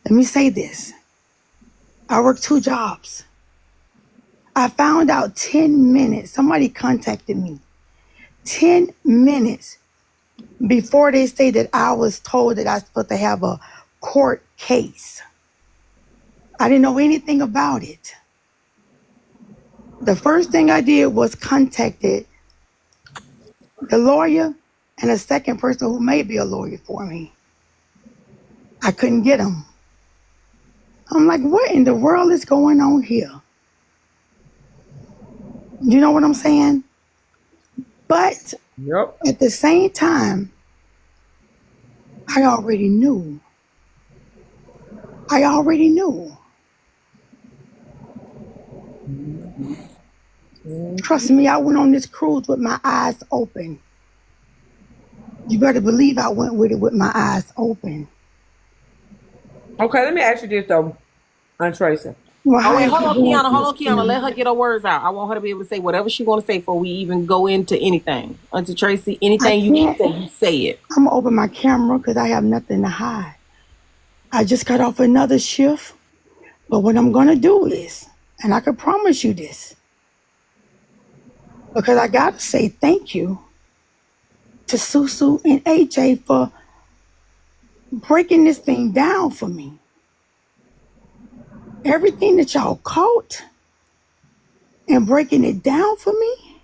Let me say this. I work 2 jobs. I found out 10 minutes. Somebody contacted me 10 minutes before they say that I was told that I was supposed to have a court case. I didn't know anything about it. The first thing I did was contacted the lawyer and a second person who may be a lawyer for me. I couldn't get him. I'm like, what in the world is going on here? You know what I'm saying? But Yep. at the same time, I already knew. Trust me, I went on this cruise with my eyes open. You better believe I went with it with my eyes open. Okay, let me ask you this though, Aunt Tracey. Well, Oh, wait, how hold is on, it going Kiana. for Hold on, this Kiana. Let her thing? get her words out. I want her to be able to say whatever she want to say before we even go into anything. Auntie Tracey, I anything you can can't. say, you say it. I'm gonna open my camera because I have nothing to hide. I just got off another shift. But what I'm gonna do is, and I can promise you this, because I gotta say thank you to Susu and AJ for breaking this thing down for me. Everything that y'all caught and breaking it down for me,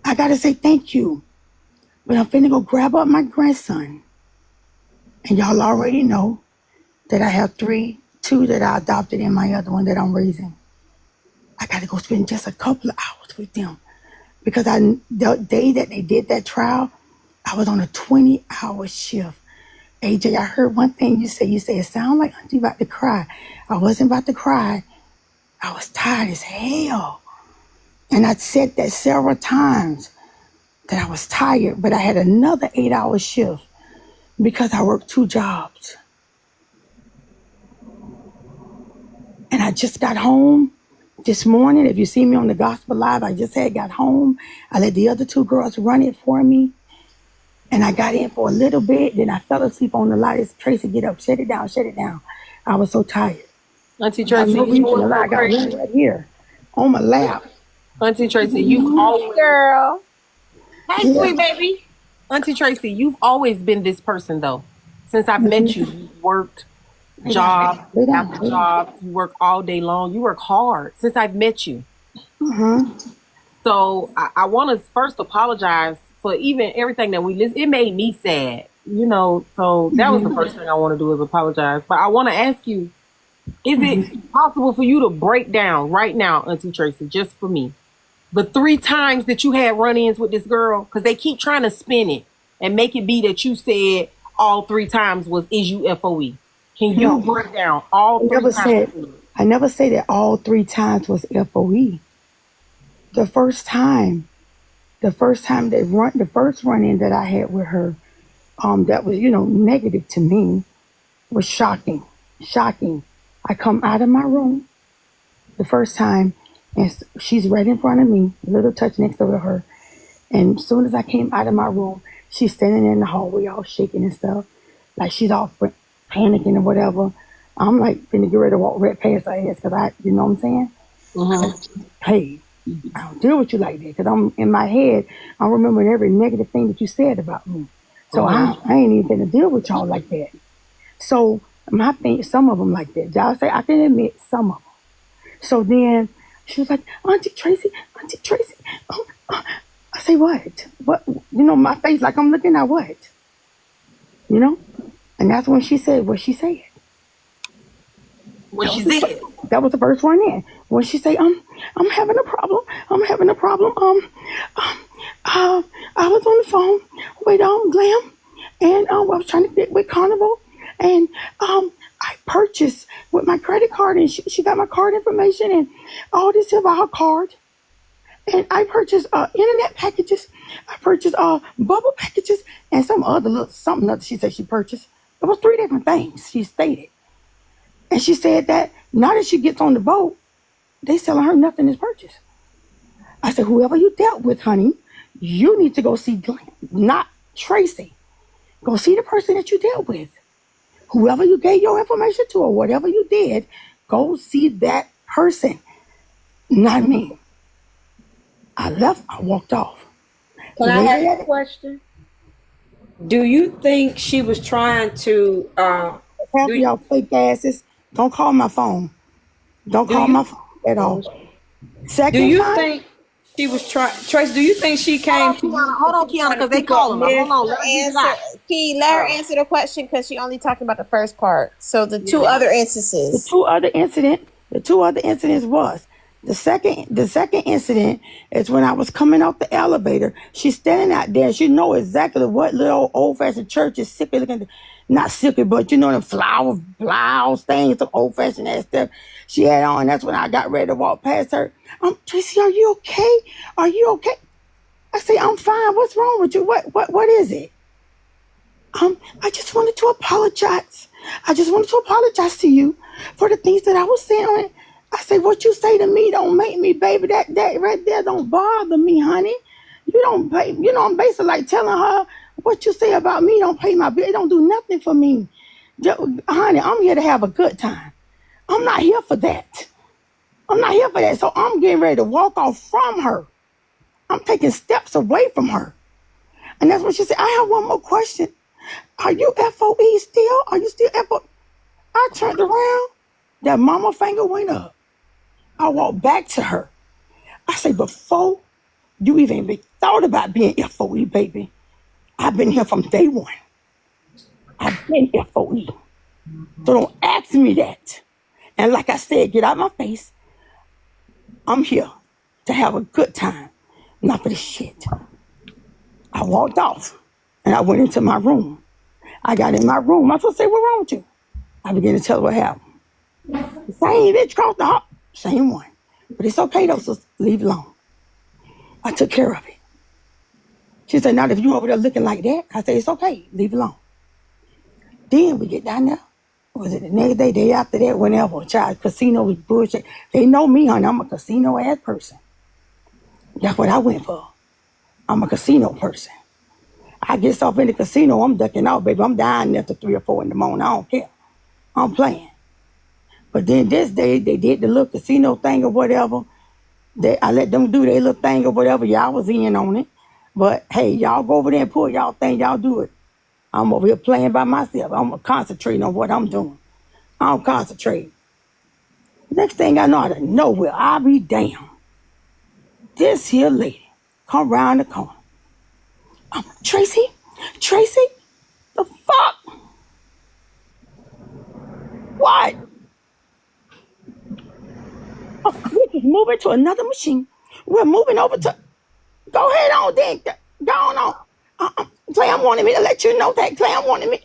I gotta say thank you. But I'm finna go grab up my grandson. And y'all already know that I have 2 that I adopted and my other one that I'm raising. I gotta go spend just a couple of hours with them. Because the day that they did that trial, I was on a 20-hour shift. AJ, I heard one thing you say. You say, it sounded like Auntie about to cry. I wasn't about to cry. I was tired as hell. And I said that several times that I was tired, but I had another 8-hour shift because I worked 2 jobs. And I just got home this morning. If you see me on the Gospel Live, I just got home. I let the other 2 girls run it for me. And I got in for a little bit. Then I fell asleep on the light. It's Tracey, get up, shut it down, shut it down. I was so tired. Auntie I have Tracey, no you know reason to what's lie. so I got one crazy? right here on my lap. Auntie Tracey, you've always, Girl. hey, Yeah. sweet baby. Auntie Tracey, you've always been this person, though. Since I've met you, you've worked Lay down, jobs lay down, after lay down. jobs. You work all day long. You work hard since I've met you. Mm-hmm. So I want to first apologize for even everything that we listen. It made me sad, you know. So that was the first thing I want to do is apologize. But I want to ask you, is it possible for you to break down right now, Auntie Tracey, just for me, the 3 times that you had run-ins with this girl? Because they keep trying to spin it and make it be that you said all 3 times was is you FOE. Can you No, break down all I 3 never times? said. I never say that all 3 times was FOE. The first time the first run-in that I had with her, that was negative to me, was shocking. I come out of my room the first time, and she's right in front of me, a little touch next door to her. And as soon as I came out of my room, she's standing in the hallway, all shaking and stuff, like she's all panicking or whatever. I'm like finna get ready to walk right past her ass because you know what I'm saying? Mm-hmm. Hey, I don't deal with you like that because I'm in my head. I'm remembering every negative thing that you said about me. So I ain't even gonna deal with y'all like that. So my thing, some of them like that. Y'all say I can admit some of them. So then she was like, Auntie Tracey. Oh, I say what? What? My face like I'm looking at what? And that's when she said what she said. What she said. That was the first one in. When she say, I'm having a problem. I was on the phone with Glam, and I was trying to get with Carnival, and I purchased with my credit card, and she got my card information and all this about her card. And I purchased internet packages. I purchased bubble packages and something other she said she purchased. It was 3 different things she stated. And she said that now that she gets on the boat, they selling her nothing is purchased. I said, whoever you dealt with, honey, you need to go see Glenn, not Tracey. Go see the person that you dealt with. Whoever you gave your information to or whatever you did, go see that person. Not me. I left, I walked off. Can I ask a question? Do you think she was trying to Half of do y'all fake asses, don't call my phone. Don't do call my you phone at all. do Second you time, think she was trying, Trace, do you think she came to you Hold because on, she was Kiana, trying to because they pick up calling her. myth? Hold on, let her get it Answer, out. Key, let her answer the question because she only talking about the first part. So the two Yeah. other the instances. two other incidents was the second incident is when I was coming off the elevator. She's standing out there. She know exactly what little old fashioned church is sickly looking, not sickly, but you know the flower blouse things, some old fashioned ass stuff she had on. That's when I got ready to walk past her. Tracy, are you okay? Are you okay? I say, I'm fine. What's wrong with you? What is it? I just wanted to apologize. I just wanted to apologize to you for the things that I was saying on it. I say, what you say to me don't make me, baby. That right there don't bother me, honey. You don't pay, I'm basically like telling her what you say about me don't pay my bill. It don't do nothing for me. Honey, I'm here to have a good time. I'm not here for that. I'm not here for that. So I'm getting ready to walk off from her. I'm taking steps away from her. And that's what she said. I have one more question. Are you FOE still? Are you still FOE? I turned around. That mama finger went up. I walked back to her. I say, before you even thought about being FOE, baby, I've been here from day one. I've been FOE. So don't ask me that. And like I said, get out my face. I'm here to have a good time, not for this shit. I walked off and I went into my room. I got in my room. I said, say, what wrong with you? I began to tell her what happened. Same bitch across the hall. Same one. But it's okay though, so leave it alone. I took care of it. She said, now if you over there looking like that, I said, it's okay, leave it alone. Then we get down there. Was it the next day, day after that, whenever, child, casino was bullshit. They know me, honey, I'm a casino ass person. That's what I went for. I'm a casino person. I get off in the casino, I'm ducking out, baby. I'm dying there till 3 or 4 in the morning. I don't care. I'm playing. But then this day, they did the little casino thing or whatever. I let them do their little thing or whatever. Y'all was in on it. But hey, y'all go over there and pull y'all thing. Y'all do it. I'm over here playing by myself. I'm concentrating on what I'm doing. I'm concentrating. Next thing I know, out of nowhere, I'll be damned. This here lady come round the corner. Tracy, the fuck? What? We're just moving to another machine. We're moving over to. Go ahead on, then. Go on. Clam wanted me to let you know that. Clam wanted me.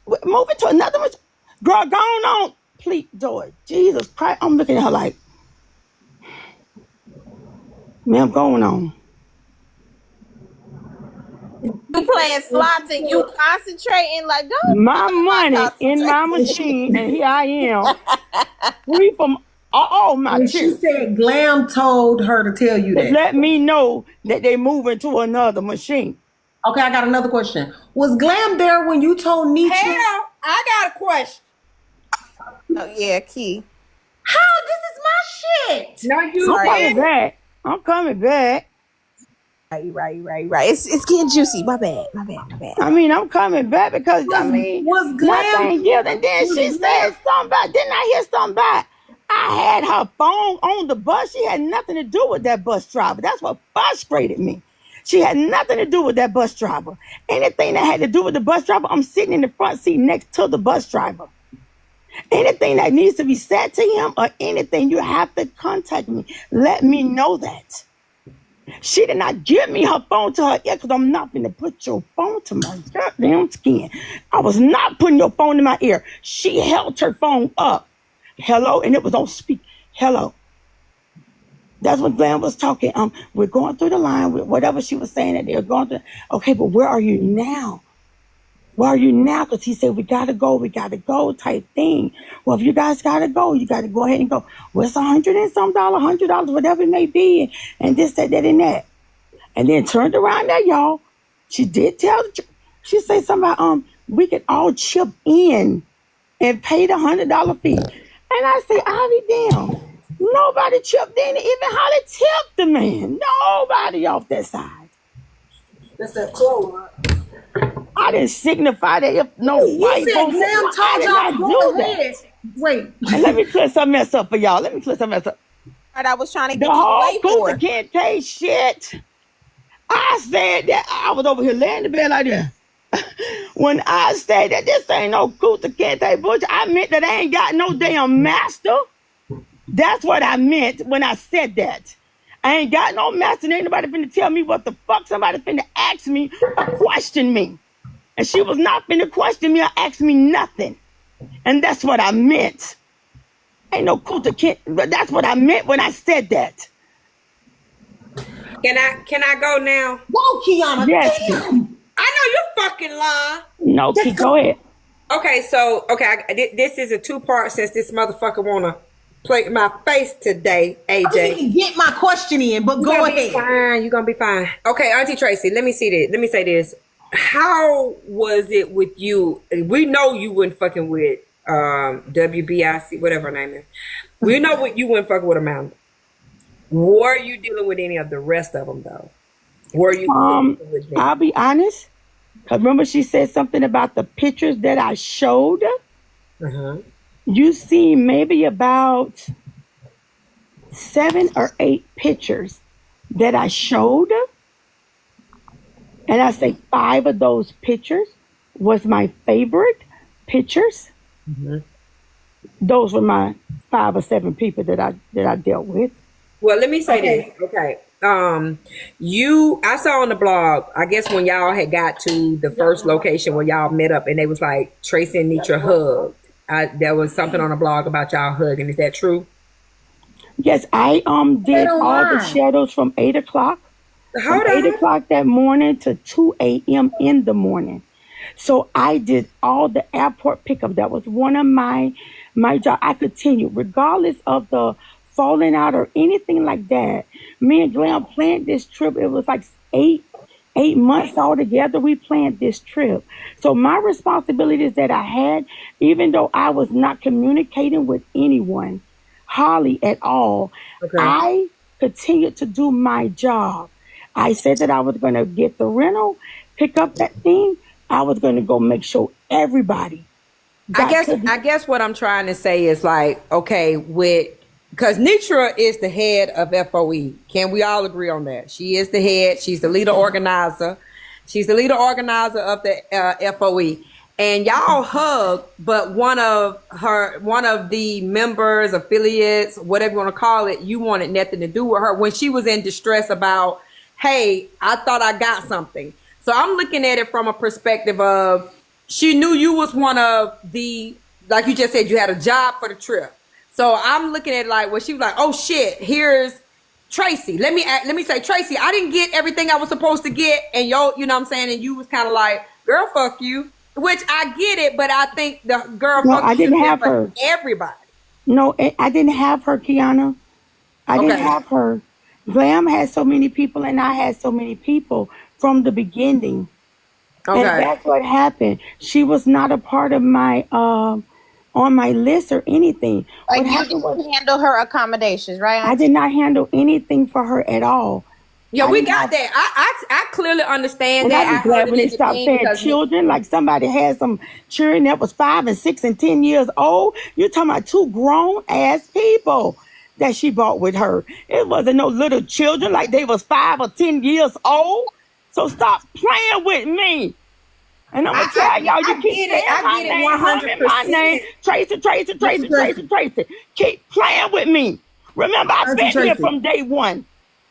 We're moving to another machine. Girl, go on. Please, Lord. Jesus Christ. I'm looking at her like, ma'am, going on. You playing slots and you concentrating like don't My money in my concentrate. machine, and here I am, free from all my And she tears. said Glam told her to tell you To that. let me know that they moving to another machine. Okay, I got another question. Was Glam there when you told Nietzsche? Hell, I got a question. Oh yeah, Key. How? This is my shit. No, you I'm Sorry. coming back. I'm coming back. Right. It's getting juicy. My bad. I mean, I'm coming back because, Was Glam? nothing yet. And then she said something about, didn't I hear something about, I had her phone on the bus. She had nothing to do with that bus driver. That's what frustrated me. She had nothing to do with that bus driver. Anything that had to do with the bus driver, I'm sitting in the front seat next to the bus driver. Anything that needs to be said to him or anything, you have to contact me. Let me know that. She did not give me her phone to her ear because I'm not going to put your phone to my goddamn skin. I was not putting your phone in my ear. She held her phone up. Hello, and it was on speak. Hello. That's when Glenn was talking. We're going through the line with whatever she was saying that they were going through. Okay, but where are you now? Where are you now? Because he said, we got to go type thing. Well, if you guys got to go, you got to go ahead and go. Well, it's $100 and some dollar, $100, whatever it may be. And this, that, and that. And then turned around there, y'all. She did tell the truth. She said something about, we could all chip in and pay the $100 fee. And I say, I'll be damn. Nobody chipped in to even Holly tipped the man. Nobody off that side. That's that close. I didn't signify that if no You white said folks. Glam I told did y'all not go do ahead. that. Wait. And let me clear something else up for y'all. I was trying to The get you whole away for. Kunta can't take shit. I said that I was over here laying in the bed like that. When I said that this ain't no Kunta can't take bullshit, I meant that I ain't got no damn master. That's what I meant when I said that. I ain't got no master, and ain't nobody finna tell me what the fuck. Somebody finna ask me or question me. And she was not finna question me or ask me nothing. And that's what I meant. Ain't no Kunta can't, but that's what I meant when I said that. Can I go now? Whoa, Kiana. Yes. Damn. I know you're fucking lying. No, Just go ahead. Okay, so this is a 2-part since this motherfucker wanna play my face today, I AJ. didn't even get my question in, but go ahead. You're gonna be fine. Okay, Auntie Tracey, let me say this. How was it with you? We know you weren't fucking with WBIC, whatever her name is. We know what you weren't fucking with Amanda. Were you dealing with any of the rest of them though? Were you dealing with them? I'll be honest. Remember she said something about the pictures that I showed? You see maybe about 7 or 8 pictures that I showed. And I say 5 of those pictures was my favorite pictures. Those were my 5 or 7 people that I dealt with. Well, let me say this. Okay. I saw on the blog, I guess when y'all had got to the first location where y'all met up and they was like Tracey and Nitra hugged. There was something on the blog about y'all hugging. Is that true? Yes, I did all the shadows from 8 o'clock. From 8 o'clock that morning to 2 a.m. in the morning. So I did all the airport pickup. That was one of my job. I continued regardless of the falling out or anything like that. Me and Glam planned this trip. It was like 8 months all together. We planned this trip. So my responsibilities that I had, even though I was not communicating with anyone, Holly at all, I continued to do my job. I said that I was going to get the rental, pick up that thing. I was going to go make sure everybody. I guess what I'm trying to say is like, okay, because Nitra is the head of FOE. Can we all agree on that? She is the head. She's the leader organizer. She's the leader organizer of the FOE. And y'all hug, but one of the members, affiliates, whatever you want to call it, you wanted nothing to do with her when she was in distress about, hey, I thought I got something. So I'm looking at it from a perspective of she knew you was one of the, like you just said, you had a job for the trip. So I'm looking at it like, well, she was like, oh shit, here's Tracey. Let me say, Tracey, I didn't get everything I was supposed to get. And you know what I'm saying? And you was kind of like, girl, fuck you. Which I get it, but I think the girl fuck you. I didn't have her. Everybody. No, I didn't have her, Kiana. I didn't have her. Glam had so many people and I had so many people from the beginning. Okay. And that's what happened. She was not a part of my on my list or anything. Like you didn't handle her accommodations, right? I did not handle anything for her at all. Yeah, we got that. I clearly understand that. I'm glad when they stopped saying children, like somebody had some children that was 5 and 6 and 10 years old. You're talking about 2 grown ass people that she brought with her. It wasn't no little children like they was 5 or 10 years old. So stop playing with me. And I'm gonna tell y'all, you keep saying my name, 100%. My name, Tracey. Keep playing with me. Remember, I've been here from day one.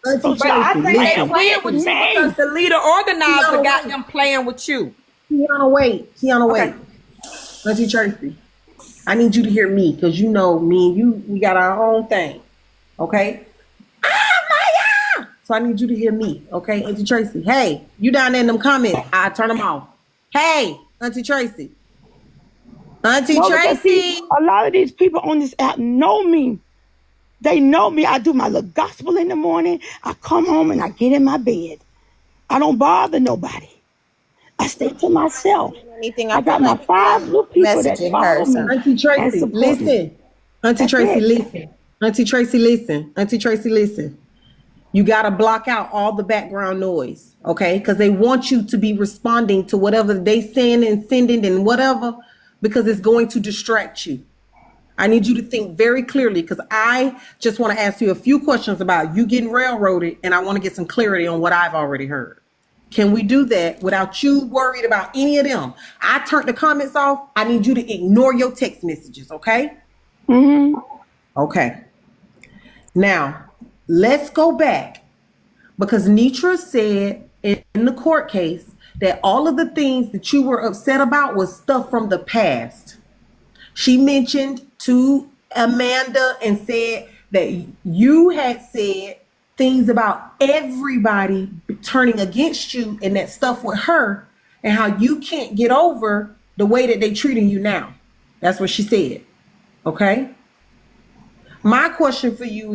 But I think they're playing with you because the leader organizer got them playing with you. Kiana, wait. Auntie Tracey, I need you to hear me because you know me and you, we got our own thing. Okay? Maya! So I need you to hear me. Okay, Auntie Tracey. Hey, you down there in them comments. I turn them off. Hey, Auntie Tracey. Tracey. A lot of these people on this app know me. They know me. I do my little gospel in the morning. I come home and I get in my bed. I don't bother nobody. I stay to myself. Anything, I I feel got my like 5 little people that messaging her. follow So me Auntie and Tracy, support me. listen. Auntie That's Tracy, it. listen. Auntie Tracy, listen. Auntie Tracy, listen. You got to block out all the background noise, okay? Because they want you to be responding to whatever they saying and sending and whatever, because it's going to distract you. I need you to think very clearly, because I just want to ask you a few questions about you getting railroaded, and I want to get some clarity on what I've already heard. Can we do that without you worried about any of them? I turned the comments off. I need you to ignore your text messages, okay? Mm-hmm. Okay. Now, let's go back, because Nitra said in the court case that all of the things that you were upset about was stuff from the past. She mentioned to Amanda and said that you had said things about everybody turning against you and that stuff with her, and how you can't get over the way that they treating you now. That's what she said. Okay? My question for you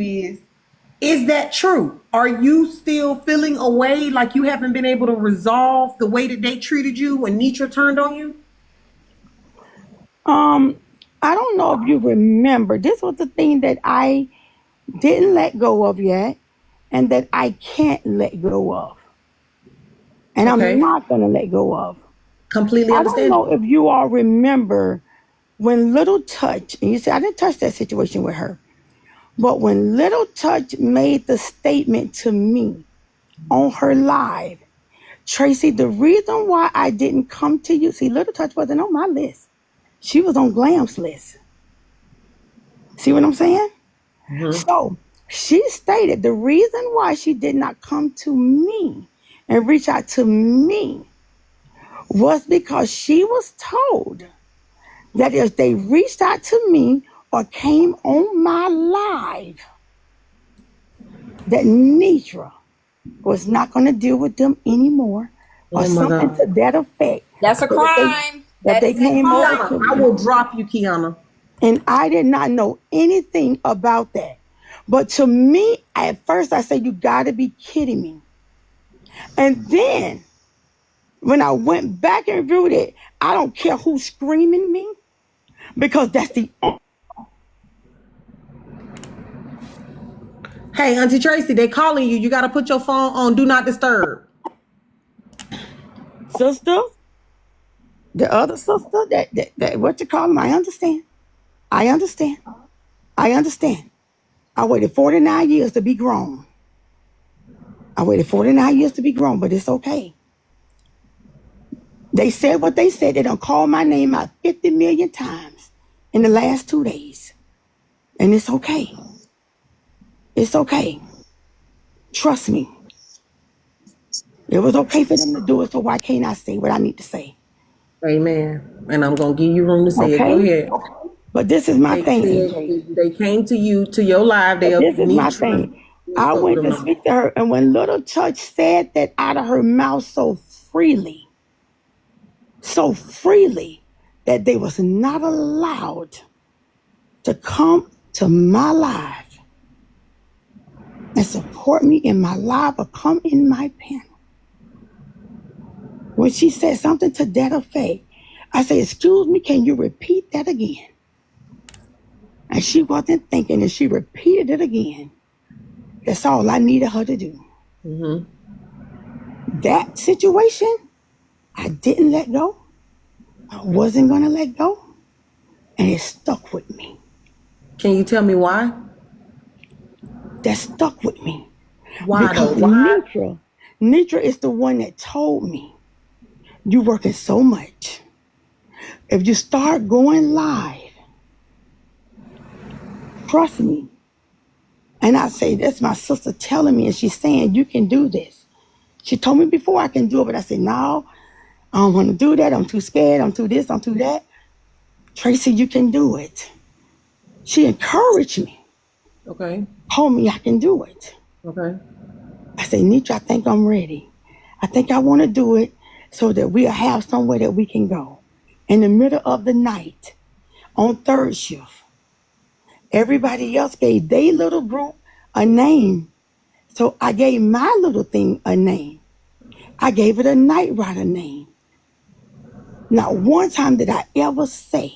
is that true? Are you still feeling a way like you haven't been able to resolve the way that they treated you when Nitra turned on you? I don't know if you remember. This was the thing that I didn't let go of yet, and that I can't let go of, and I'm Okay. not gonna let go of. Completely I don't know understandable. if you all remember when Little Touch, and you said I didn't touch that situation with her, but when Little Touch made the statement to me on her live, Tracey, the reason why I didn't come to you, see, Little Touch wasn't on my list. She was on Glam's list. See what I'm saying? Mm-hmm. So she stated the reason why she did not come to me and reach out to me was because she was told that if they reached out to me or came on my live, that Nitra was not going to deal with them anymore, or Oh my something God. to that effect. That's a crime. That That they is a came over crime. to Kiana, I me. will drop you, Kiana. And I did not know anything about that. But to me, at first I said, you got to be kidding me. And then when I went back and reviewed it, I don't care who's screaming me, because that's the Hey, Auntie Tracy, they calling you. You got to put your phone on Do Not Disturb. sister, the other sister, that what you call them. I understand. I understand. I understand. I waited 49 years to be grown. I waited 49 years to be grown, but it's okay. They said what they said. They done called my name out 50 million times in the last 2 days. And it's okay. It's okay. Trust me. It was okay for them to do it, so why can't I say what I need to say? Amen. And I'm going to give you room to say it. Go Okay? ahead. But this is my They thing, said AJ. they came to you, to your live. They But this is my need thing. you I spoke with went to them. speak to her, and when Little Touch said that out of her mouth so freely, that they was not allowed to come to my live and support me in my live or come in my panel. When she said something to that effect, I said, excuse me, can you repeat that again? And she wasn't thinking, and she repeated it again. That's all I needed her to do. Mm-hmm. That situation, I didn't let go. I wasn't going to let go. And it stuck with me. Can you tell me why? That stuck with me. Why Because though? Why? Nitra is the one that told me, you working so much. If you start going live, trust me. And I say, that's my sister telling me, and she's saying, you can do this. She told me before I can do it, but I said, no, I don't want to do that. I'm too scared. I'm too this. I'm too that. Tracey, you can do it. She encouraged me. Okay. Told me I can do it. Okay. I said, Nitra, I think I'm ready. I think I want to do it so that we'll have somewhere that we can go. In the middle of the night, on third shift, everybody else gave their little group a name. So I gave my little thing a name. I gave it a Night Rider name. Not one time did I ever say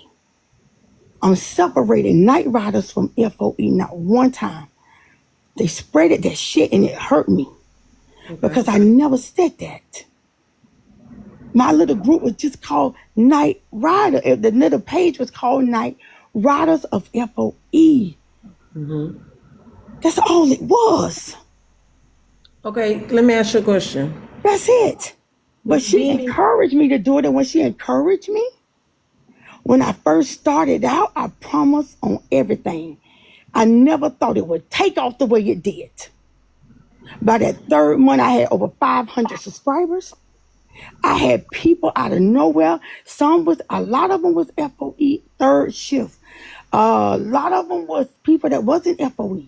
I'm separating Night Riders from FOE. Not one time. They spreaded that shit and it hurt me because I never said that. My little group was just called Night Rider. The little page was called Night Riders of FOE. Mm-hmm. That's all it was. Okay, let me ask you a question. That's it. But she encouraged me to do it. And when she encouraged me, when I first started out, I promised on everything. I never thought it would take off the way it did. By that third month, I had over 500 subscribers. I had people out of nowhere. A lot of them was FOE third shift. A lot of them was people that wasn't FOE.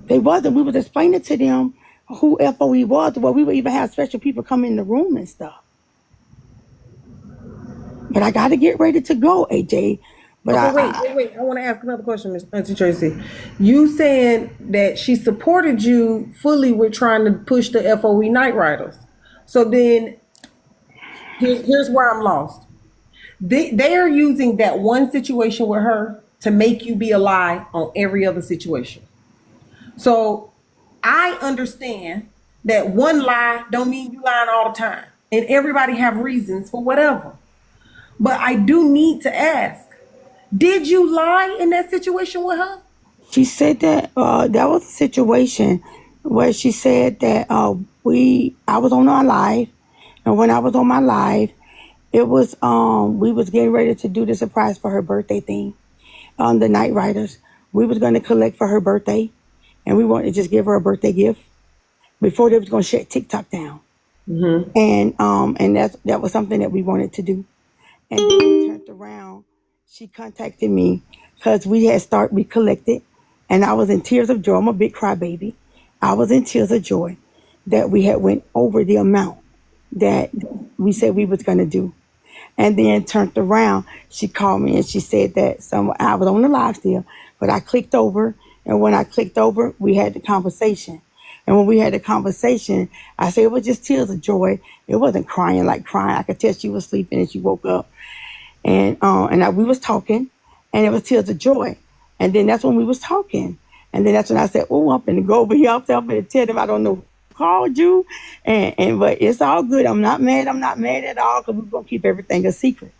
They wasn't. We was explaining to them who FOE was. Well, we would even have special people come in the room and stuff. But I got to get ready to go, AJ. But wait. I want to ask another question, Miss Auntie Tracey. You saying that she supported you fully with trying to push the FOE Night Riders. So then, here's where I'm lost. They are using that one situation with her to make you be a lie on every other situation. So I understand that one lie don't mean you lying all the time. And everybody have reasons for whatever. But I do need to ask, did you lie in that situation with her? She said that that was a situation where she said that I was on our live, and when I was on my live, it was we was getting ready to do the surprise for her birthday thing. The Night Riders, we was going to collect for her birthday, and we wanted to just give her a birthday gift before they was going to shut TikTok down. Mm-hmm. And that was something that we wanted to do. And then turned around, she contacted me because we collected, and I was in tears of joy. I'm a big crybaby. I was in tears of joy that we had went over the amount that we said we was going to do. And then turned around, she called me and she said that I was on the live still, but I clicked over, and when I clicked over, we had the conversation. And when we had the conversation, I said it was just tears of joy. It wasn't crying like crying. I could tell she was sleeping and she woke up. And we was talking, and it was tears of joy. And then that's when we was talking. And then that's when I said, oh, I'm finna go over here. I'm finna tell them I don't know who called you. But it's all good. I'm not mad. I'm not mad at all, because we're going to keep everything a secret.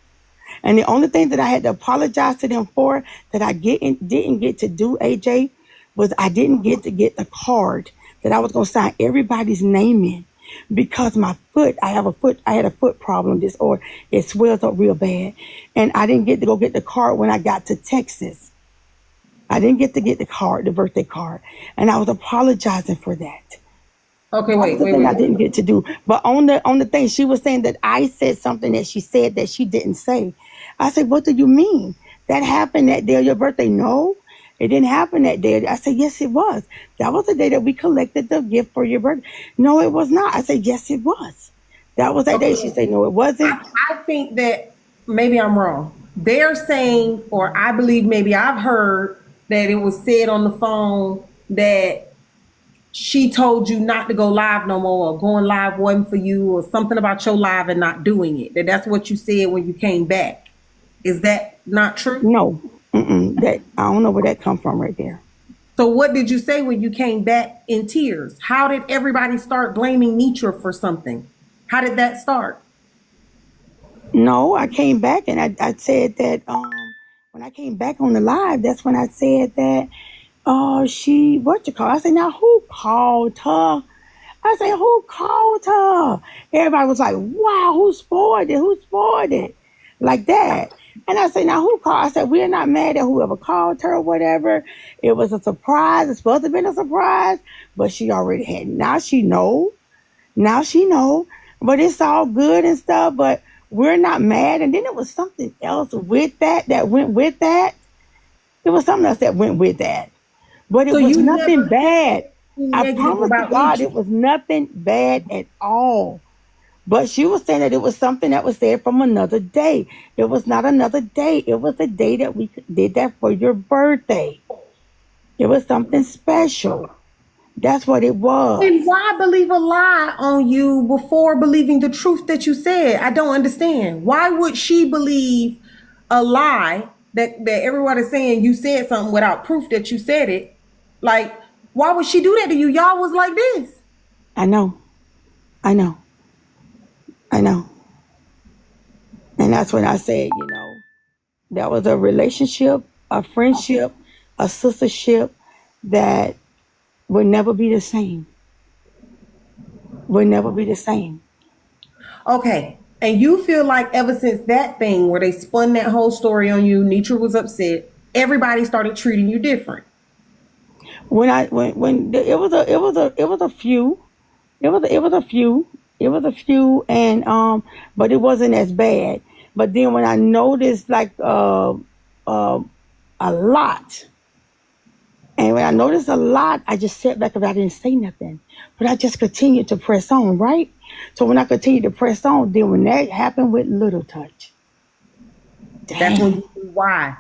And the only thing that I had to apologize to them for that I didn't get to do, AJ, was I didn't get to get the card that I was going to sign everybody's name in, because my foot, I had a foot problem disorder. It swells up real bad. And I didn't get to go get the card when I got to Texas. I didn't get to get the card, the birthday card. And I was apologizing for that. Okay, wait. I didn't get to do. But on the thing, she was saying that I said something that she said that she didn't say. I said, what do you mean? That happened that day of your birthday? No, it didn't happen that day. I said, yes, it was. That was the day that we collected the gift for your birthday. No, it was not. I said, yes, it was. That was that day. She said, no, it wasn't. I think that maybe I'm wrong. They're saying, or I believe maybe I've heard that it was said on the phone that she told you not to go live no more, or going live wasn't for you, or something about your live and not doing it. That's what you said when you came back. Is that not true? No. That I don't know where that come from right there. So what did you say when you came back in tears? How did everybody start blaming Nitra for something? How did that start? No, I came back and I said that when I came back on the live, that's when I said that I said, now who called her? I said, who called her? Everybody was like, wow, who spoiled it? Like that. And I said, now who called? I said, we're not mad at whoever called her or whatever. It was a surprise. It's supposed to have been a surprise, but she already had. Now she know. But it's all good and stuff, but we're not mad. And then it was something else with that went with that. It was something else that went with that. But it was nothing bad. I promise to God, it was nothing bad at all. But she was saying that it was something that was there from another day. It was not another day. It was the day that we did that for your birthday. It was something special. That's what it was. And why believe a lie on you before believing the truth that you said? I don't understand. Why would she believe a lie that everybody's saying you said something without proof that you said it? Like, why would she do that to you? Y'all was like this. I know. And that's when I said, that was a relationship, a friendship, a sistership that would never be the same. Would never be the same. Okay. And you feel like ever since that thing where they spun that whole story on you, Nitra was upset, everybody started treating you different. When it was a few, and but it wasn't as bad. But then when I noticed like a lot, and when I noticed a lot, I just sat back and I didn't say nothing. But I just continued to press on, right? So when I continued to press on, then when that happened with Little Touch, that's when you knew why.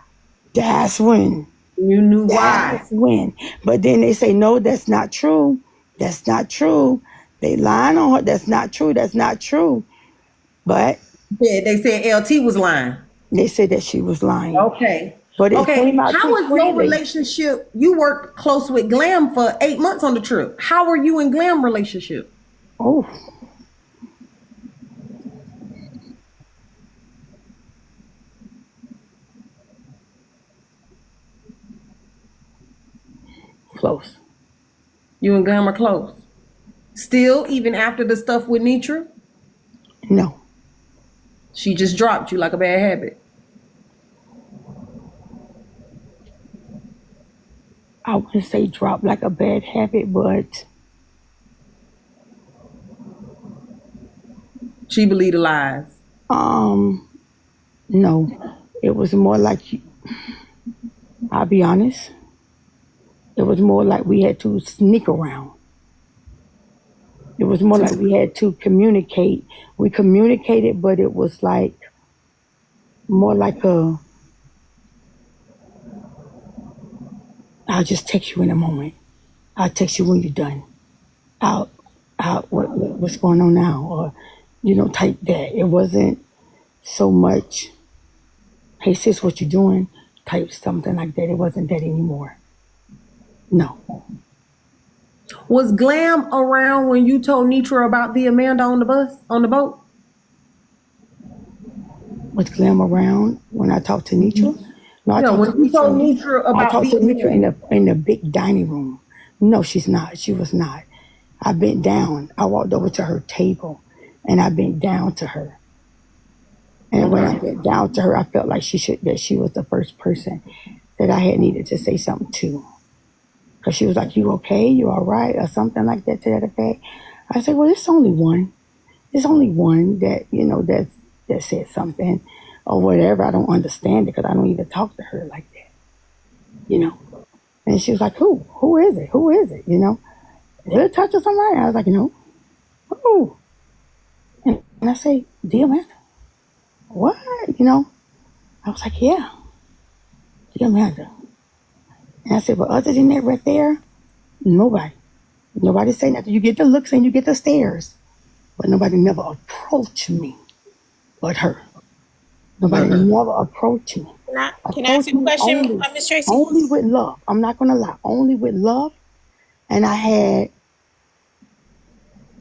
That's when. You knew why. That's when. But then they say, no, that's not true. That's not true. They lying on her. That's not true. That's not true. But yeah, they said LT was lying. They said that she was lying. Okay. But it came out how was your relationship? You worked close with Glam for 8 months on the trip. How were you and Glam relationship? Oh. Close. You and Glam are close. Still, even after the stuff with Nitra? No. She just dropped you like a bad habit. I wouldn't say drop like a bad habit, but she believed the lies. No. It was more like, I'll be honest, it was more like we had to sneak around. It was more like we had to communicate. We communicated, but it was like more like I'll just text you in a moment. I'll text you when you're done. What's going on now? Or, type that. It wasn't so much, hey sis, what you doing? Type something like that. It wasn't that anymore. No. Was Glam around when you told Nitra about the Amanda on the boat? Was Glam around when I talked to Nitra? No, I talked to Nitra in the big dining room. No, she's not. She was not. I bent down. I walked over to her table, and I bent down to her. And when I bent down to her, I felt like that she was the first person that I had needed to say something to. Because she was like, you okay? You all right? Or something like that to that effect. I said, well, it's only one. It's only one that, that said something or whatever. I don't understand it because I don't even talk to her like that, And she was like, who? Who is it? Who is it? Did it touch or somebody? I was like, no. Who? And I say, dear man, what? I was like, yeah, dear Amanda. And I said, but other than that right there, nobody say nothing. You get the looks and you get the stares, but nobody never approached me but her. Nobody never approached me. Can I ask you a question, Miss Tracey? Only with love. I'm not going to lie. Only with love. And I had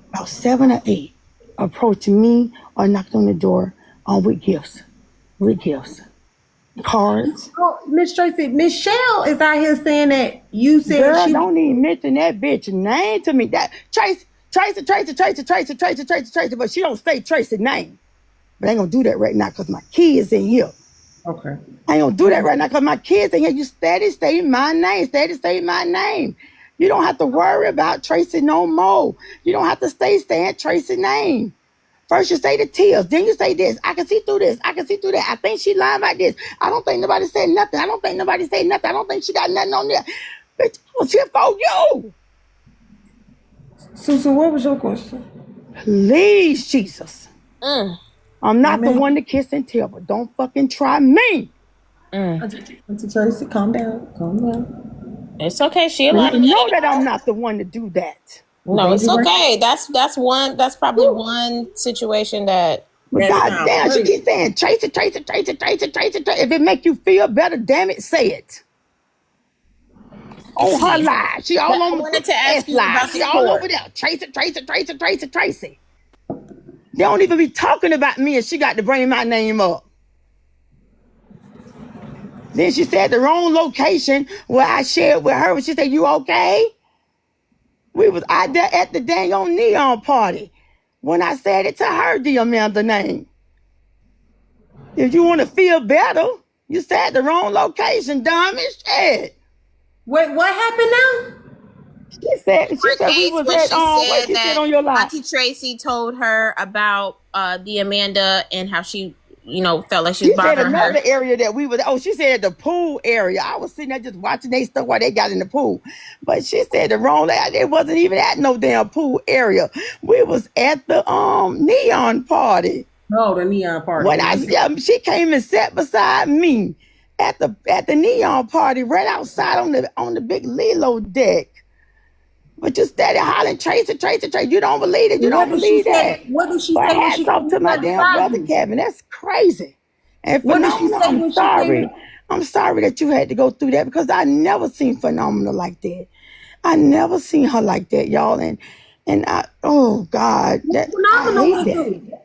about 7 or 8 approach me or knocked on the door with gifts. Cards. Oh, Miss Tracey, Michelle is out here saying that you said girl, don't even mention that bitch name to me. That Tracy, but she don't say Tracy's name. But I ain't gonna do that right now because my kids in here. Okay. I ain't gonna do that right now because my kids in here. You steady say my name. You don't have to worry about Tracy no more. You don't have to stay saying Tracy's name. First you say the tears, then you say this. I can see through this. I can see through that. I think she lying about this. I don't think nobody said nothing. I don't think she got nothing on there. Bitch, I was here for you. So what was your question? Please, Jesus. I'm not the one to kiss and tell, but don't fucking try me. Auntie Tracy, calm down. It's okay. She And allowed you to let know it that I'm go. not the one to do that. No, it's Baby, okay. That's probably one situation that. But that sounds goddamn, she crazy. keeps saying, Tracy, Tracy, Tracy, Tracy, Tracy, Tracy. If it make you feel better, damn it, say it. On her live. She But all I on wanted the to ask S you live. about She the all court. over there. Tracy, Tracy, Tracy, Tracy, Tracy. They don't even be talking about me and she got to bring my name up. Then she said the wrong location where I shared with her. She said, you okay? We was out there at the dang on neon party when I said it to her, the Amanda name. If you want to feel better, you said the wrong location, dumb as shit. Wait, what happened now? She said we Case was when at she what said she said that on your live. Auntie Tracy told her about the Amanda and how she, felt like she She was said bothering her. another area that we was. Oh, she said the pool area. I was sitting there just watching they stuff while they got in the pool. But she said the wrong. It wasn't even at no damn pool area. We was at the neon party. No, the neon party. When she came and sat beside me at the neon party right outside on the big Lilo deck. But you steady hollering, Tracy, Tracy, Tracy. You don't believe it. You don't What did she believe that. say? What did she But say when she hats off came to and my sat damn beside brother you? Kevin. That's crazy. And What did she Phenomenal, say I'm when she came? sorry. I'm sorry that you had to go through that because I never seen Phenomenal like that. I never seen her like that, y'all. And oh God, I Phenomenal hate with that. you.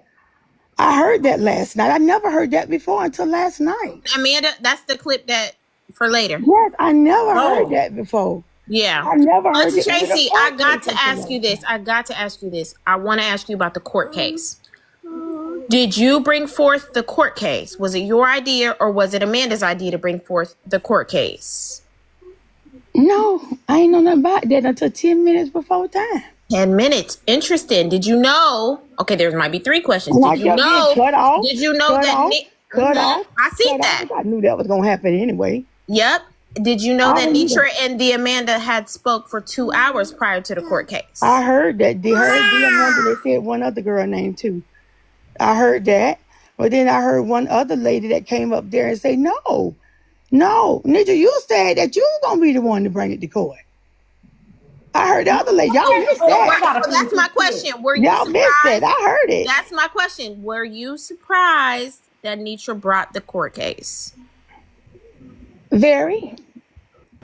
I heard that last night. I never heard that before until last night. Amanda, that's the clip that for later. Yes, I never heard Oh, that before. Yeah. I never heard Auntie the end of the Tracy, I court got case to until ask you last this. I want to ask you about the court case. Did you bring forth the court case? Was it your idea or was it Amanda's idea to bring forth the court case? No, I ain't know nothing about that until 10 minutes before time. 10 minutes. Interesting. Did you know? Okay, there might be 3 questions. And I Did you kept getting know? cut off, Did you know cut that off, cut off, I see cut that. off. I knew that was going to happen anyway. Yep. Did you know I that already knew Nitra that. and the Amanda had spoke for 2 hours prior to the court case? I heard that. They heard the Amanda. They said one other girl named too. I heard that. But then I heard one other lady that came up there and say, no, Nigga, you said that you were going to be the one to bring it to court. I heard the other lady. Y'all missed that. So that's my question. Were you Y'all missed surprised? that. I heard it. That's my question. Were you surprised that Nitra brought the court case? Very.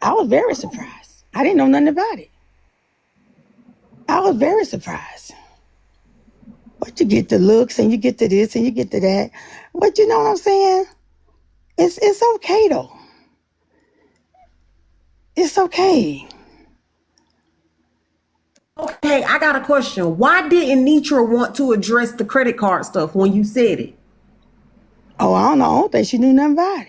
I was very surprised. I didn't know nothing about it. I was very surprised. But you get the looks and you get to this and you get to that. But you know what I'm saying? It's okay though. It's okay. Okay, I got a question. Why didn't Nitra want to address the credit card stuff when you said it? Oh, I don't know. I don't think she knew nothing about it.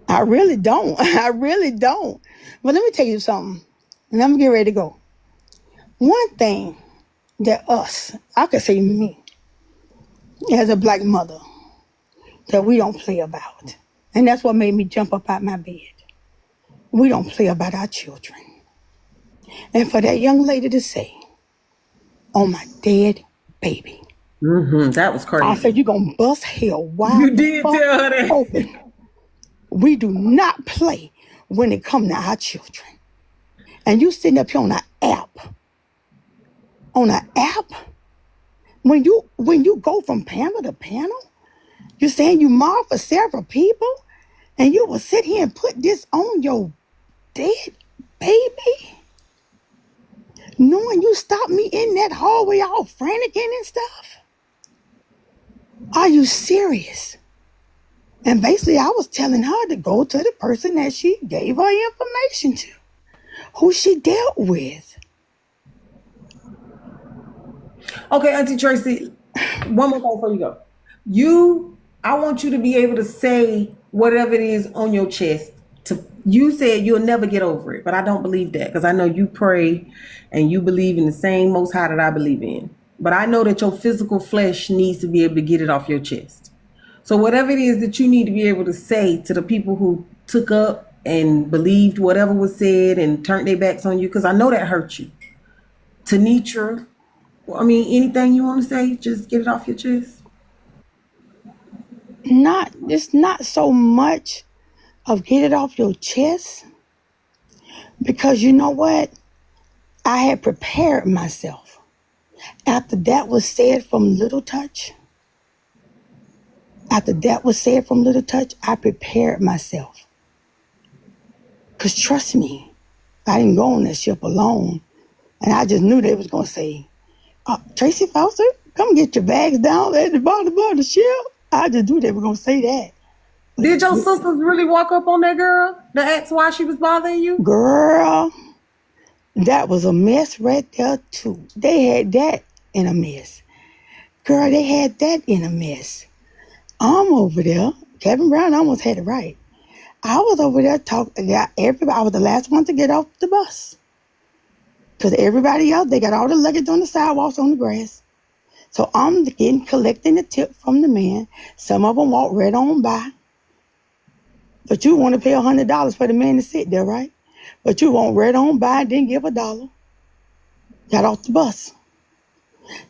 I really don't. I really don't. But let me tell you something. And I'm going to get ready to go. One thing that I could say me, as a black mother, that we don't play about. And that's what made me jump up out my bed. We don't play about our children. And for that young lady to say, on my dead baby. That was crazy. I said, you're going to bust hell wide You did tell her that. open. We do not play when it comes to our children. And you sitting up here on an app. On an app? When you go from panel to panel, you're saying you mark for several people, and you will sit here and put this on your dead baby? Knowing you stopped me in that hallway all frantic and stuff? Are you serious? And basically, I was telling her to go to the person that she gave her information to, who she dealt with. Okay, Auntie Tracy, one more thing before you go. I want you to be able to say whatever it is on your chest. You said you'll never get over it, but I don't believe that because I know you pray and you believe in the same Most High that I believe in. But I know that your physical flesh needs to be able to get it off your chest. So whatever it is that you need to be able to say to the people who took up and believed whatever was said and turned their backs on you, because I know that hurt you. To Nitra, I mean, anything you want to say, just get it off your chest. It's not so much of get it off your chest. Because you know what? I had prepared myself. After that was said from Little Touch, I prepared myself. Because trust me, I didn't go on that ship alone. And I just knew they was going to say, Tracey Foster, come get your bags down at the bottom of the ship. I just knew they were going to say that. Did your sisters really walk up on that girl to ask why she was bothering you? Girl, that was a mess right there too. They had that in a mess. Girl, they had that in a mess. I'm over there. Kevin Brown almost had it right. I was over there got everybody. I was the last one to get off the bus. Because everybody else, they got all the luggage on the sidewalks on the grass. So I'm collecting the tip from the man. Some of them walked right on by. But you want to pay $100 for the man to sit there, right? But you won't right on by, didn't give $1. Got off the bus.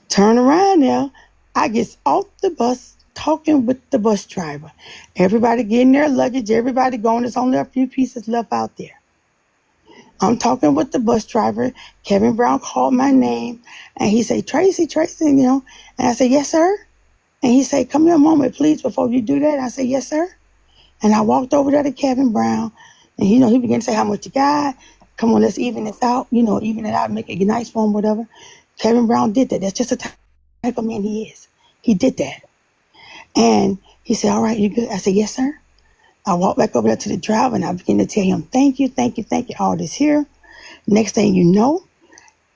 Turn around now. I get off the bus talking with the bus driver. Everybody getting their luggage. Everybody going. There's only a few pieces left out there. I'm talking with the bus driver. Kevin Brown called my name. And he said, Tracey, And I said, yes, sir. And he said, come here a moment, please, before you do that. I said, yes, sir. And I walked over there to Kevin Brown. And, he began to say how much you got. Come on, let's even this out. Even it out, make it nice for him, whatever. Kevin Brown did that. That's just the type of man he is. He did that. And he said, all right, you good? I said, yes, sir. I walked back over there to the driver and I began to tell him, thank you, all this here. Next thing you know,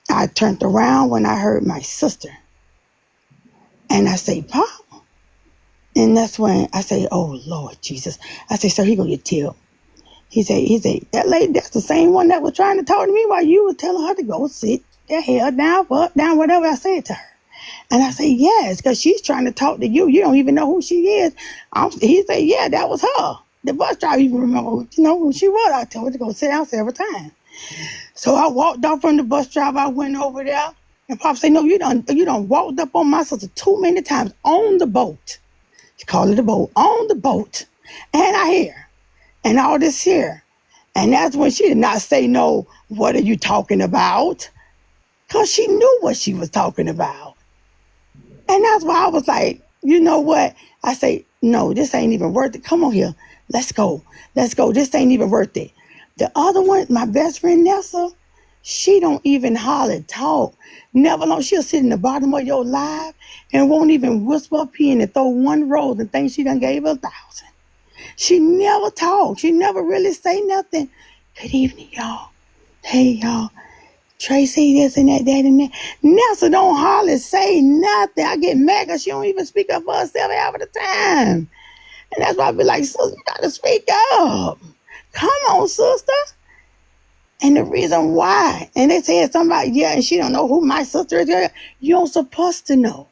I turned around when I heard my sister. And I say, Pop. And that's when I say, oh, Lord Jesus. I say, sir, he gonna get tip. He said, that lady, that's the same one that was trying to talk to me while you were telling her to go sit the hell down, up, down, whatever I said to her. And I say, yes, because she's trying to talk to you. You don't even know who she is. He said, yeah, that was her. The bus driver even remember who she was. I told her to go sit down several times. So I walked off from the bus driver. I went over there. And Pop said, no, you done walked up on my sister too many times on the boat. She called it a boat. On the boat. And I hear. And all this here. And that's when she did not say, no, what are you talking about? Because she knew what she was talking about. And that's why I was like, you know what? I say, no, this ain't even worth it. Come on here. Let's go. This ain't even worth it. The other one, my best friend Nessa, she don't even holler, talk. Never know. She'll sit in the bottom of your live and won't even whisper a pen and throw one rose and think she done gave her 1,000. She never talk. She never really say nothing. Good evening, y'all. Hey, y'all. Tracey, this and that, and that. Nessa don't hardly say nothing. I get mad because she don't even speak up for herself half of the time. And that's why I be like, sister, you got to speak up. Come on, sister. And the reason why, and they said somebody, yeah, and she don't know who my sister is. You don't supposed to know.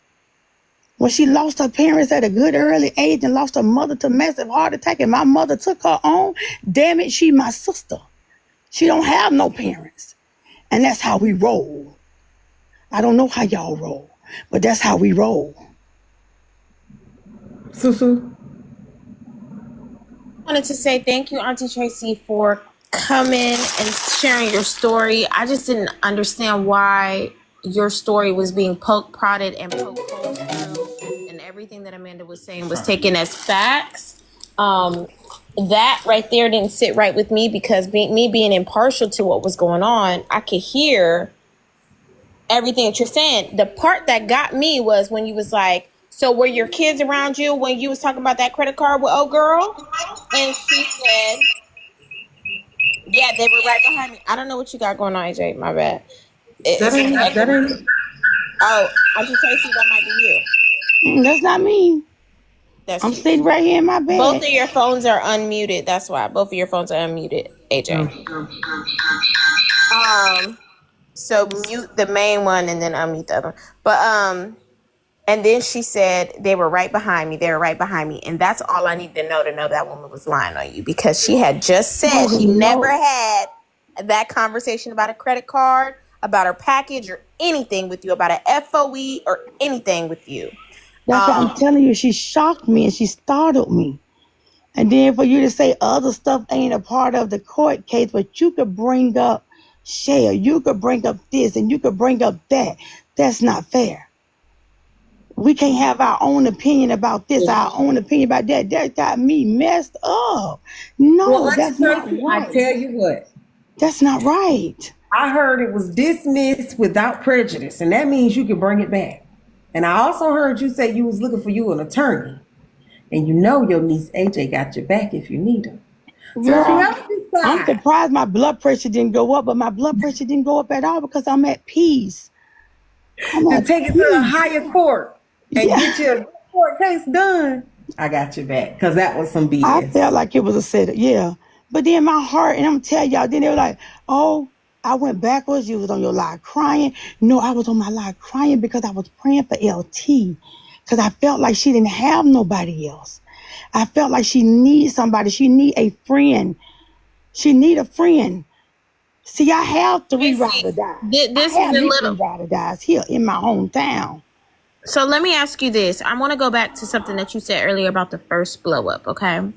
When she lost her parents at a good early age and lost her mother to massive heart attack, and my mother took her on, damn it, she my sister. She don't have no parents. And that's how we roll. I don't know how y'all roll, but that's how we roll. Susu. I wanted to say thank you, Auntie Tracey, for coming and sharing your story. I just didn't understand why your story was being poked, prodded, and poked holes through, and everything that Amanda was saying was taken as facts. That right there didn't sit right with me because me being impartial to what was going on, I could hear everything that you're saying. The part that got me was when you was like, so were your kids around you when you was talking about that credit card with old girl? And she said, yeah, they were right behind me. I don't know what you got going on, AJ. My bad. That ain't. Oh, Auntie Tracey, that might be you. That's not me. I'm you. sitting right here in my bed. Both of your phones are unmuted. That's why. Both of your phones are unmuted, AJ. So mute the main one and then unmute the other one. But and then she said they were right behind me. They were right behind me. And that's all I need to know that woman was lying on you, because she had just said she never had that conversation about a credit card, about her package, or anything with you, about an FOE or anything with you. That's what I'm telling you. She shocked me and she startled me. And then for you to say other stuff ain't a part of the court case, but you could bring up share, you could bring up this, and you could bring up that. That's not fair. We can't have our own opinion about this, our own opinion about that. That got me messed up. No, Well, that's not I right. tell you what. That's not right. I heard it was dismissed without prejudice, and that means you can bring it back. And I also heard you say you was looking for you an attorney. And you know your niece AJ got your back if you need her. So if you have to decide, I'm surprised my blood pressure didn't go up, but my blood pressure didn't go up at all because I'm at peace. to take it to a higher court and get your court case done, I got your back because that was some BS. I felt like it was a setup, yeah. But then my heart, and I'm telling y'all, then they were like, oh, I went backwards. You was on your live crying. No, I was on my live crying because I was praying for LT because I felt like she didn't have nobody else. I felt like she needs somebody. She need a friend. She need a friend. See, I have three ride or dies. This I have is a three little ride or dies here in my hometown. So let me ask you this. I want to go back to something that you said earlier about the first blow up, okay?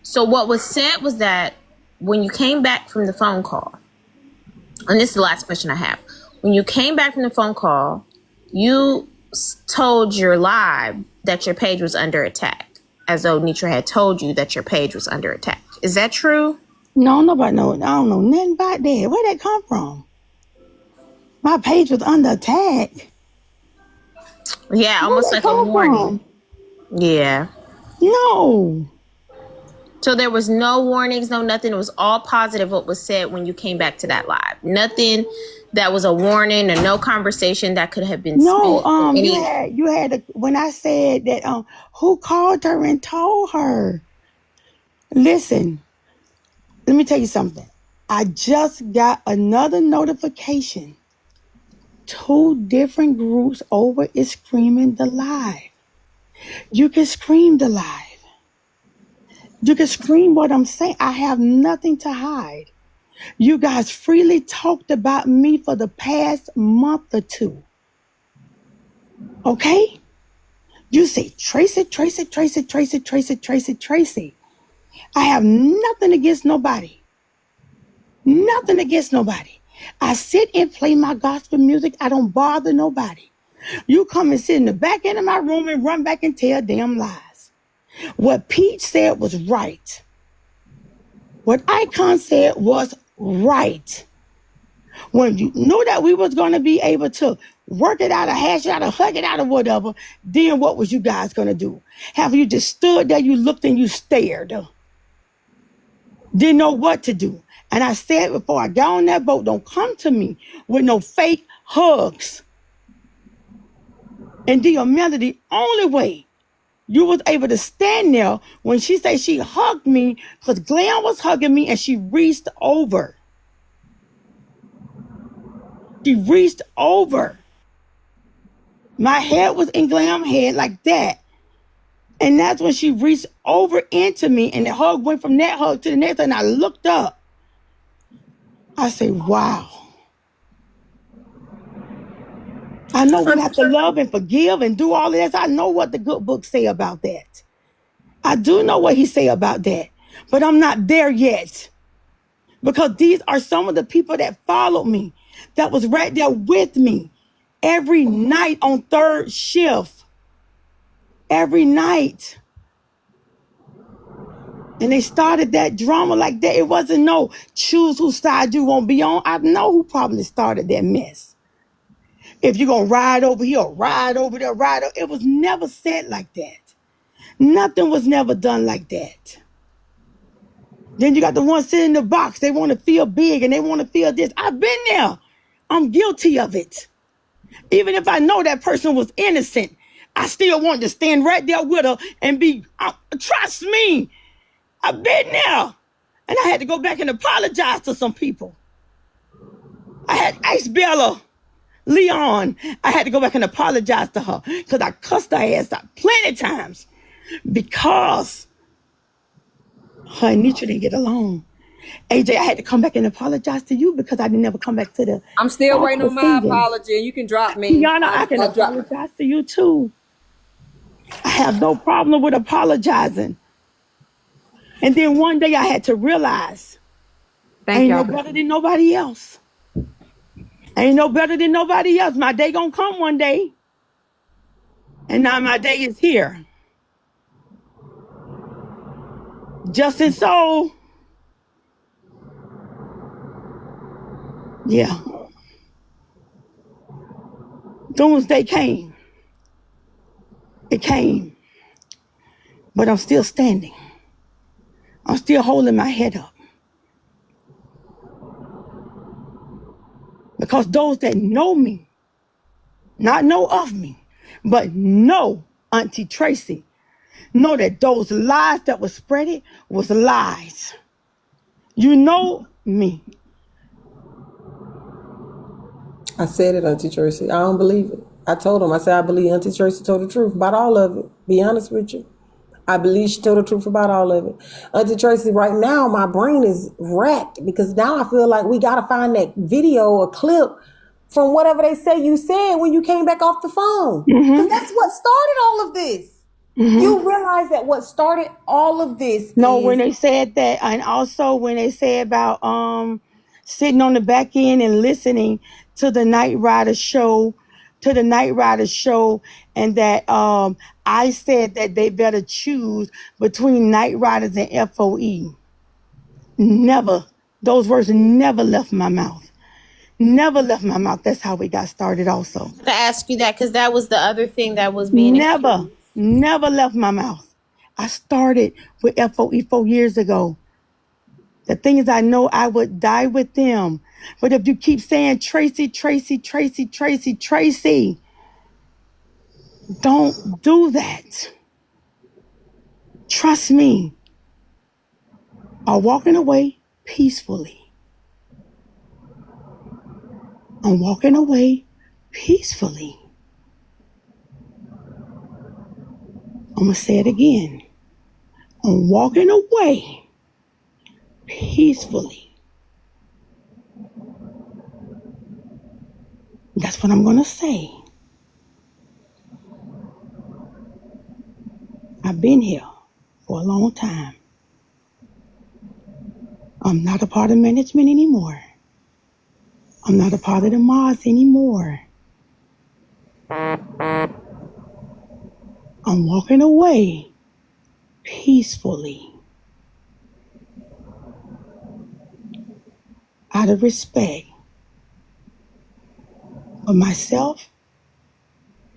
So what was said was that when you came back from the phone call, and this is the last question I have. When you came back from the phone call, you told your live that your page was under attack, as though Nitra had told you that your page was under attack. Is that true? No, nobody know. I don't know nothing about that. Where'd that come from? My page was under attack. Yeah, almost like a warning. Yeah. No. So there was no warnings, no nothing. It was all positive what was said when you came back to that live. Nothing that was a warning or no conversation that could have been No, you had when I said that who called her and told her. Listen, let me tell you something. I just got another notification. 2 different groups over is screaming the live. You can scream the live. You can scream what I'm saying. I have nothing to hide. You guys freely talked about me for the past month or 2. Okay? You say, Tracey, Tracey, Tracey, Tracey, Tracey, Tracey, Tracey. I have nothing against nobody. Nothing against nobody. I sit and play my gospel music. I don't bother nobody. You come and sit in the back end of my room and run back and tell damn lies. What Pete said was right. What Icon said was right. When you knew that we was going to be able to work it out or hash it out or hug it out or whatever, then what was you guys going to do? Have you just stood there, you looked and you stared? Didn't know what to do. And I said before I got on that boat, don't come to me with no fake hugs. And Diamanda, the only way you was able to stand there when she said she hugged me, because Glenn was hugging me and she reached over. She reached over. My head was in Glen's head like that. And that's when she reached over into me and the hug went from that hug to the next and I looked up. I say, wow. I know we have to love and forgive and do all of this. I know what the good books say about that. I do know what he say about that. But I'm not there yet. Because these are some of the people that followed me, that was right there with me every night on 3rd shift. Every night. And they started that drama like that. It wasn't no choose whose side you won't be on. I know who probably started that mess. If you're going to ride over here, ride over there, ride over. It was never said like that. Nothing was never done like that. Then you got the ones sitting in the box. They want to feel big and they want to feel this. I've been there. I'm guilty of it. Even if I know that person was innocent, I still want to stand right there with her and be, trust me. I've been there. And I had to go back and apologize to some people. I had Ice Bella, Leon. I had to go back and apologize to her because I cussed her ass out plenty of times because her and Nitra didn't get along. AJ, I had to come back and apologize to you because I didn't ever come back to the... I'm still waiting on my apology. You can drop me. Tiana, I can apologize to you too. I have no problem with apologizing. And then one day I had to realize I Thank ain't y'all. no better than nobody else. I ain't no better than nobody else. My day gonna come one day. And now my day is here. Just and so, yeah. Doomsday came. It came. But I'm still standing. I'm still holding my head up. Because those that know me, not know of me, but know Auntie Tracey, know that those lies that were spreaded was lies. You know me. I said it, Auntie Tracey. I don't believe it. I told him. I said I believe Auntie Tracey told the truth about all of it. Be honest with you. I believe she told the truth about all of it. Auntie Tracey, right now my brain is wrecked because now I feel like we gotta find that video or clip from whatever they say you said when you came back off the phone. Because that's what started all of this. You realize that what started all of this No, is when they said that, and also when they said about sitting on the back end and listening to the Night Rider show, and that I said that they better choose between Night Riders and FOE. Never, those words never left my mouth. Never left my mouth. That's how we got started also. To ask you that because that was the other thing that was being Never left my mouth. I started with FOE 4 years ago. The thing is, I know I would die with them. But if you keep saying Tracey, Tracey, Tracey, Tracey, Tracey, don't do that. Trust me. I'm walking away peacefully. I'm walking away peacefully. I'm going to say it again. I'm walking away peacefully. That's what I'm going to say. I've been here for a long time. I'm not a part of management anymore. I'm not a part of the Mars anymore. I'm walking away peacefully. Out of respect for myself,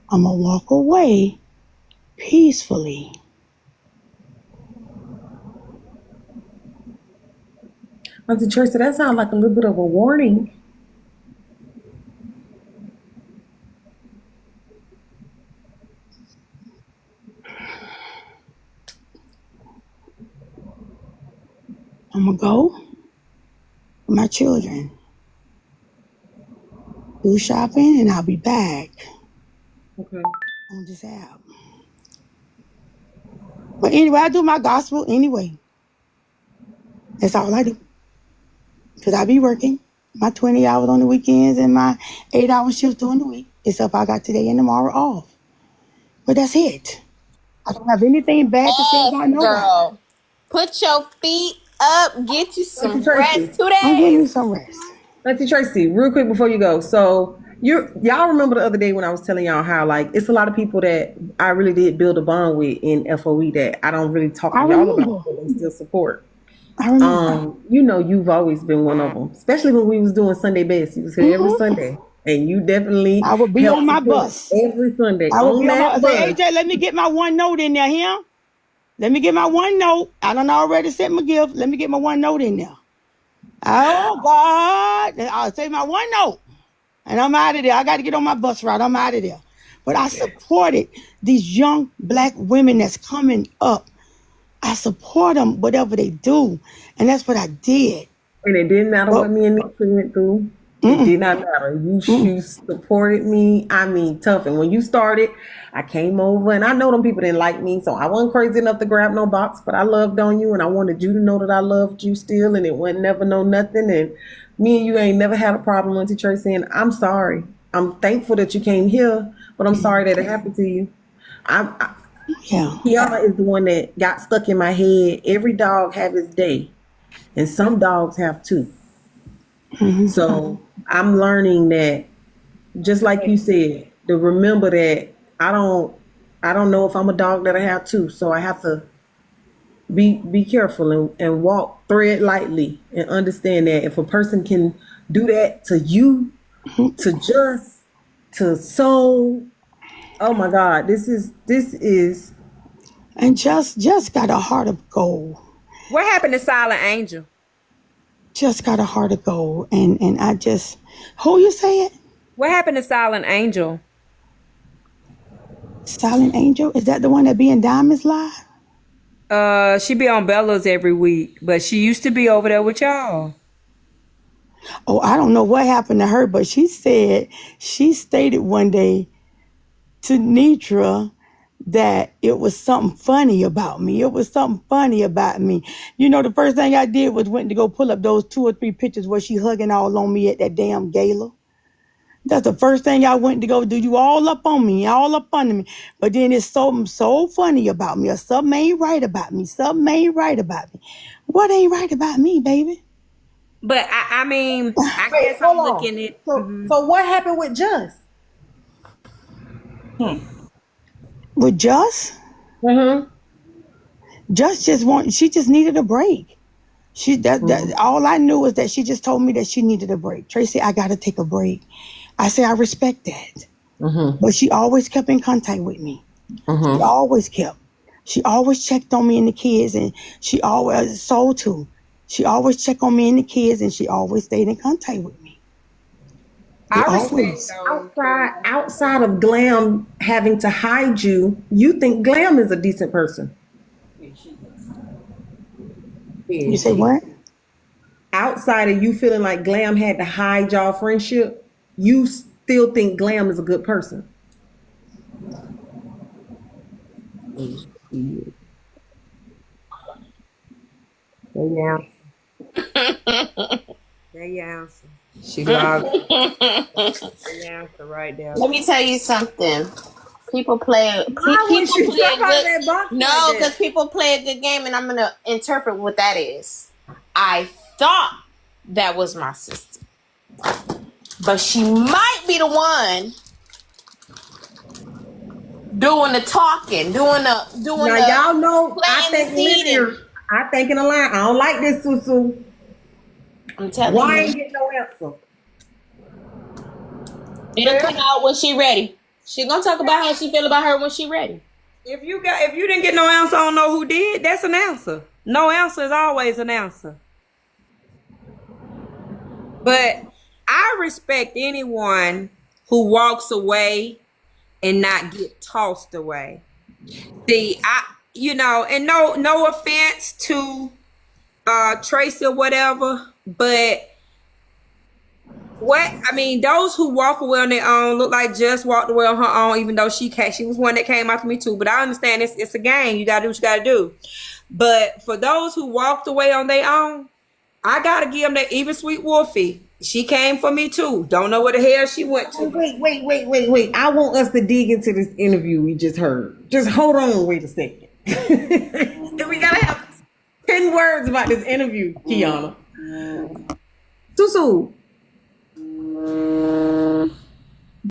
I'm going to walk away peacefully. Auntie Tracey, that sounds like a little bit of a warning. I'm going to go with my children, do shopping, and I'll be back Okay. on this app. But anyway, I do my gospel anyway. That's all I do. Because I be working my 20 hours on the weekends and my 8-hour shifts during the week. Except I got today and tomorrow off. But that's it. I don't have anything bad to say about nobody. girl. Put your feet up. Get you some Auntie Tracey. rest 2 I'm getting me days. some rest. Auntie Tracey, real quick before you go. So y'all remember the other day when I was telling y'all how like it's a lot of people that I really did build a bond with in FOE that I don't really talk to y'all about, but they still support. I remember. You know, you've always been one of them, especially when we was doing Sunday best. You was here every Sunday, and you definitely I would be helped on my support bus. every Sunday. I would on be on that my bus. say, AJ, let me get my one note in there here. Let me get my one note. I done already sent my gift. Let me get my one note in there. Oh God. I'll say my one note. And I'm out of there. I got to get on my bus route. I'm out of there. But I supported these young black women that's coming up. I support them, whatever they do. And that's what I did. And it didn't matter what me and Nick went through. It did not matter. You supported me. I mean, tough. And when you started, I came over, and I know them people didn't like me, so I wasn't crazy enough to grab no box. But I loved on you, and I wanted you to know that I loved you still, and it wasn't never know nothing. And me and you ain't never had a problem, Auntie Tracey. And I'm sorry. I'm thankful that you came here, but I'm sorry that it happened to you. Yeah. Kiana is the one that got stuck in my head. Every dog have his day, and some dogs have two. So I'm learning that, just like you said, to remember that I don't know if I'm a dog that I have two. So I have to be careful and walk thread lightly and understand that if a person can do that to you, to just, to soul, oh my God, this is And just got a heart of gold. What happened to Silent Angel? Just got a heart of gold. And I just, who you say it? What happened to Silent Angel? Silent Angel? Is that the one that be in Diamonds Live? She be on Bella's every week, but she used to be over there with y'all. Oh, I don't know what happened to her, but she stated one day to Nitra that it was something funny about me. It was something funny about me. You know, the first thing I did was went to go pull up those 2 or 3 pictures where she hugging all on me at that damn gala. That's the first thing I went to go do. You all up on me, all up under me. But then it's something so funny about me, or something ain't right about me. Something ain't right about me. What ain't right about me, baby? But I mean, I Wait, guess I'm hold on. looking at. So what happened with Just? With Just she just needed a break. All I knew was that she just told me that she needed a break. Tracey, I gotta take a break. I say I respect that. But she always kept in contact with me. She always kept. She always checked on me and the kids, and she always sold too. She always checked on me and the kids, and she always stayed in contact with me. I respect those. Outside of Glam having to hide you, you think Glam is a decent person. You say what? Outside of you feeling like Glam had to hide y'all friendship, you still think Glam is a good person. Yeah. There you answer. She logged. There you answer right there. Let me tell you something. People play. Because People play a good game, and I'm gonna interpret what that is. I thought that was my sister, but she might be the one doing the talking, doing now the. Y'all know I playing think the seeding. I think in a line. I don't like this, Susu. I'm telling Why you. ain't get no answer? It'll come out when she ready. She gonna talk about how she feel about her when she ready. If you didn't get no answer, I don't know who did. That's an answer. No answer is always an answer. But I respect anyone who walks away and not get tossed away. See, and no offense to Tracey or whatever, but those who walk away on their own look like Just walked away on her own, even though she was one that came after me too. But I understand it's a game. You gotta do what you gotta do. But for those who walked away on their own, I gotta give them that. Even Sweet Wolfie, she came for me too. Don't know where the hell she went to. Wait. I want us to dig into this interview we just heard. Just hold on, wait a second. We gotta have 10 words about this interview, Kiana. Susu.